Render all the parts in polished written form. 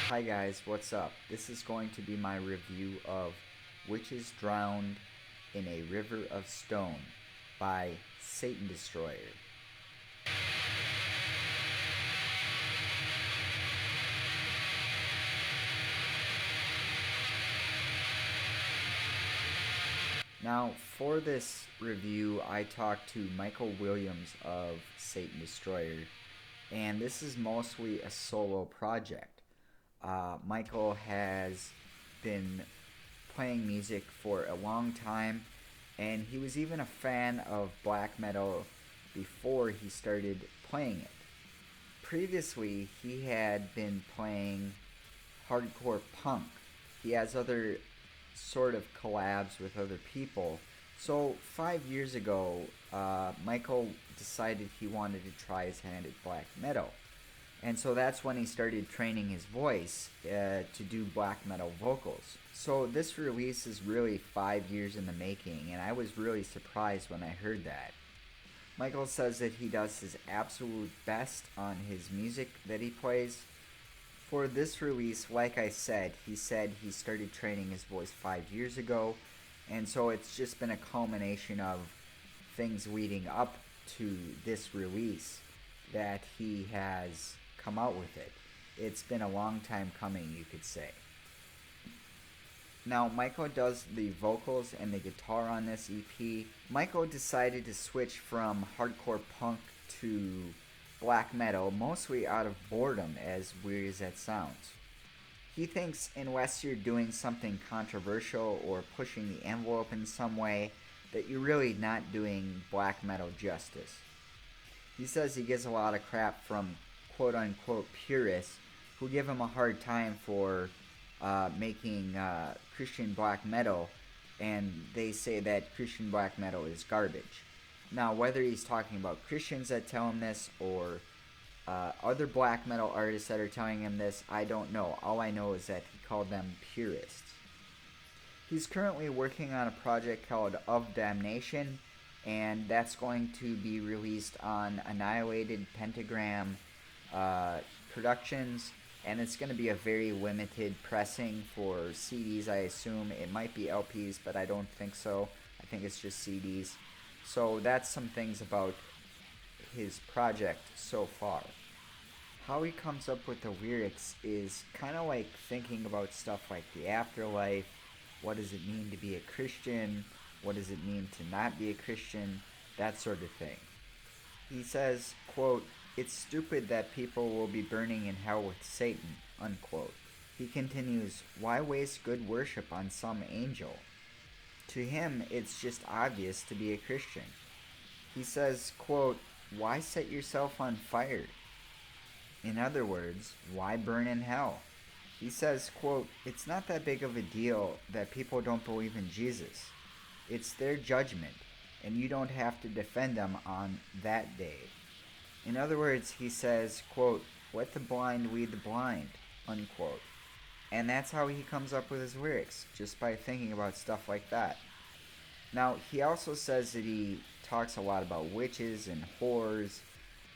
Hi guys, what's up? This is going to be my review of Witches Drowned in a River of Stone by Satan Destroyer. Now, for this review, I talked to Michael Williams of Satan Destroyer, and this is mostly a solo project. Michael has been playing music for a long time, and he was even a fan of black metal before he started playing it. Previously, he had been playing hardcore punk. He has other sort of collabs with other people. So, 5 years ago, Michael decided he wanted to try his hand at black metal. And so that's when he started training his voice to do black metal vocals. So this release is really 5 years in the making, and I was really surprised when I heard that. Michael says that he does his absolute best on his music that he plays. For this release, like I said he started training his voice 5 years ago, and so it's just been a culmination of things leading up to this release that he has come out with it. It's been a long time coming, you could say. Now, Michael does the vocals and the guitar on this EP. Michael decided to switch from hardcore punk to black metal mostly out of boredom, as weird as that sounds. He thinks unless you're doing something controversial or pushing the envelope in some way, that you're really not doing black metal justice. He says he gets a lot of crap from quote unquote purists who give him a hard time for making Christian black metal, and they say that Christian black metal is garbage. Now, whether he's talking about Christians that tell him this or other black metal artists that are telling him this, I don't know. All I know is that he called them purists. He's currently working on a project called Of Damnation, and that's going to be released on Annihilated Pentagram Productions, and it's going to be a very limited pressing for CDs, I assume. It might be LPs, but I don't think so. I think it's just CDs. So that's some things about his project so far. How he comes up with the lyrics is kind of like thinking about stuff like the afterlife. What does it mean to be a Christian? What does it mean to not be a Christian? That sort of thing. He says, quote, "It's stupid that people will be burning in hell with Satan," unquote. He continues, "Why waste good worship on some angel?" To him, it's just obvious to be a Christian. He says, quote, "Why set yourself on fire?" In other words, why burn in hell? He says, quote, "It's not that big of a deal that people don't believe in Jesus. It's their judgment, and you don't have to defend them on that day." In other words, he says, quote, "Let the blind lead the blind," unquote. And that's how he comes up with his lyrics, just by thinking about stuff like that. Now, he also says that he talks a lot about witches and whores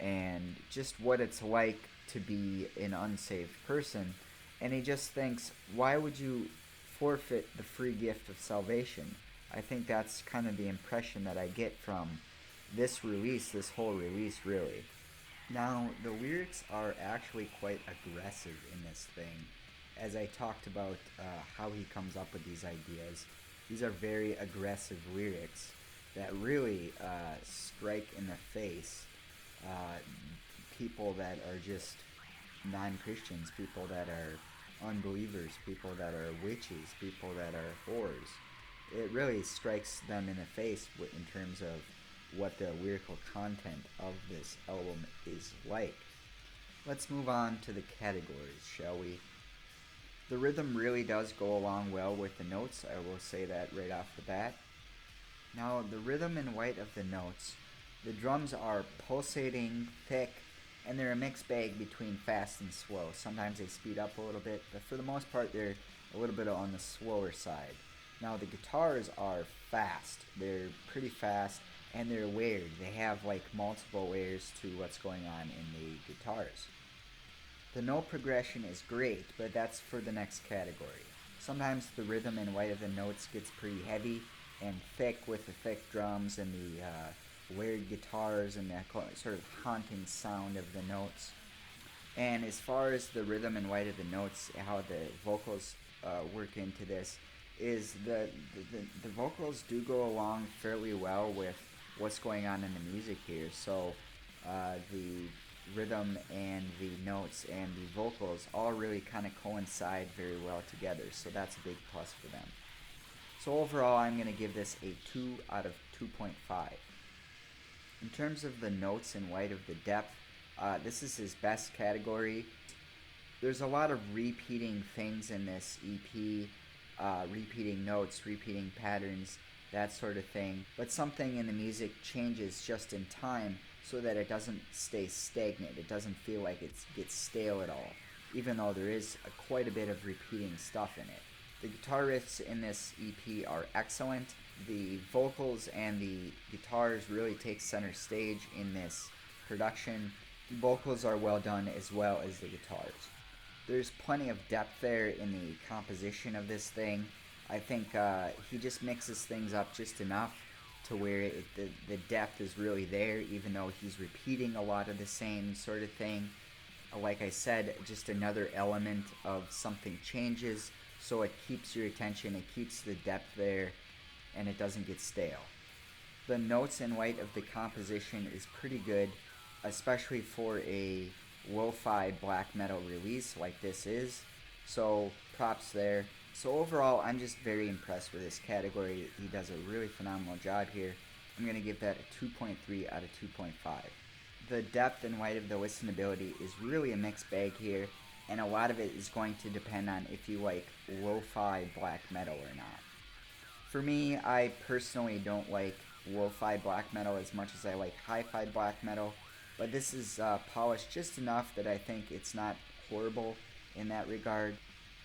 and just what it's like to be an unsaved person. And he just thinks, why would you forfeit the free gift of salvation? I think that's kind of the impression that I get from this release, this whole release, really. Now, the lyrics are actually quite aggressive in this thing. As I talked about how he comes up with these ideas, these are very aggressive lyrics that really strike in the face people that are just non-Christians, people that are unbelievers, people that are witches, people that are whores. It really strikes them in the face in terms of what the lyrical content of this album is like. Let's move on to the categories, shall we? The rhythm really does go along well with the notes, I will say that right off the bat. Now, the rhythm and weight of the notes, the drums are pulsating, thick, and they're a mixed bag between fast and slow. Sometimes they speed up a little bit, but for the most part they're a little bit on the slower side. Now, the guitars are fast. They're pretty fast, and they're layered. They have like multiple layers to what's going on in the guitars. The note progression is great, but that's for the next category. Sometimes the rhythm and weight of the notes gets pretty heavy and thick with the thick drums and the layered guitars and that sort of haunting sound of the notes. And as far as the rhythm and weight of the notes, how the vocals work into this, is the vocals do go along fairly well with what's going on in the music here. So the rhythm and the notes and the vocals all really kind of coincide very well together. So that's a big plus for them. So overall, I'm going to give this a 2 out of 2.5. In terms of the notes and weight of the depth, this is his best category. There's a lot of repeating things in this EP, repeating notes, repeating patterns, that sort of thing. But something in the music changes just in time so that it doesn't stay stagnant. It doesn't feel like it gets stale at all, even though there is quite a bit of repeating stuff in it. The guitar riffs in this EP are excellent. The vocals and the guitars really take center stage in this production. The vocals are well done as well as the guitars. There's plenty of depth there in the composition of this thing. I think he just mixes things up just enough to where the depth is really there, even though he's repeating a lot of the same sort of thing. Like I said, just another element of something changes, so it keeps your attention, it keeps the depth there, and it doesn't get stale. The notes and weight of the composition is pretty good, especially for a lo-fi black metal release like this is, so props there. So overall, I'm just very impressed with this category. He does a really phenomenal job here. I'm going to give that a 2.3 out of 2.5. The depth and weight of the listenability is really a mixed bag here, and a lot of it is going to depend on if you like lo-fi black metal or not. For me, I personally don't like lo-fi black metal as much as I like hi-fi black metal, but this is polished just enough that I think it's not horrible in that regard.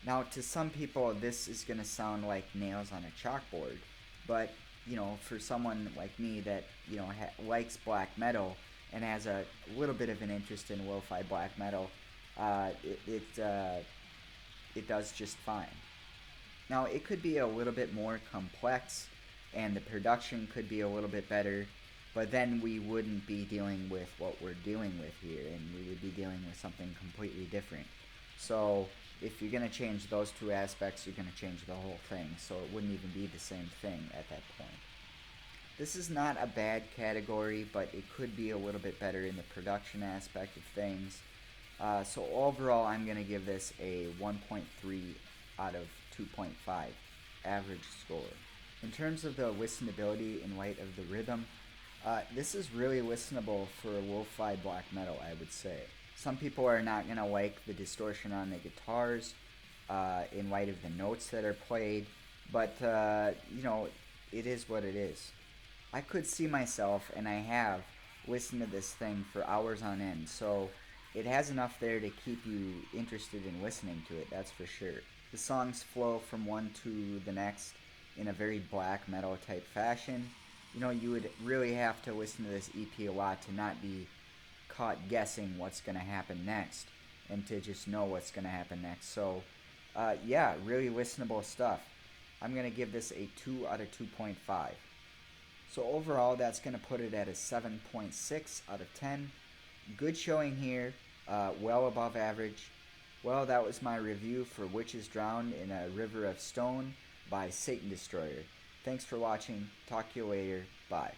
Now, to some people, this is going to sound like nails on a chalkboard, but, for someone like me that, likes black metal and has a little bit of an interest in lo-fi black metal, it does just fine. Now, it could be a little bit more complex, and the production could be a little bit better, but then we wouldn't be dealing with what we're dealing with here, and we would be dealing with something completely different. So if you're going to change those two aspects, you're going to change the whole thing, so it wouldn't even be the same thing at that point. This is not a bad category, but it could be a little bit better in the production aspect of things. So overall, I'm going to give this a 1.3 out of 2.5 average score. In terms of the listenability in light of the rhythm, this is really listenable for lo-fi black metal, I would say. Some people are not going to like the distortion on the guitars in light of the notes that are played, but it is what it is. I could see myself, and I have, listened to this thing for hours on end, so it has enough there to keep you interested in listening to it, that's for sure. The songs flow from one to the next in a very black metal type fashion. You would really have to listen to this EP a lot to not be caught guessing what's going to happen next and to just know what's going to happen next. So, really listenable stuff. I'm going to give this a 2 out of 2.5. So overall, that's going to put it at a 7.6 out of 10. Good showing here, well above average. Well, that was my review for Witches Drowned in a River of Stone by Satan Destroyer. Thanks for watching. Talk to you later. Bye.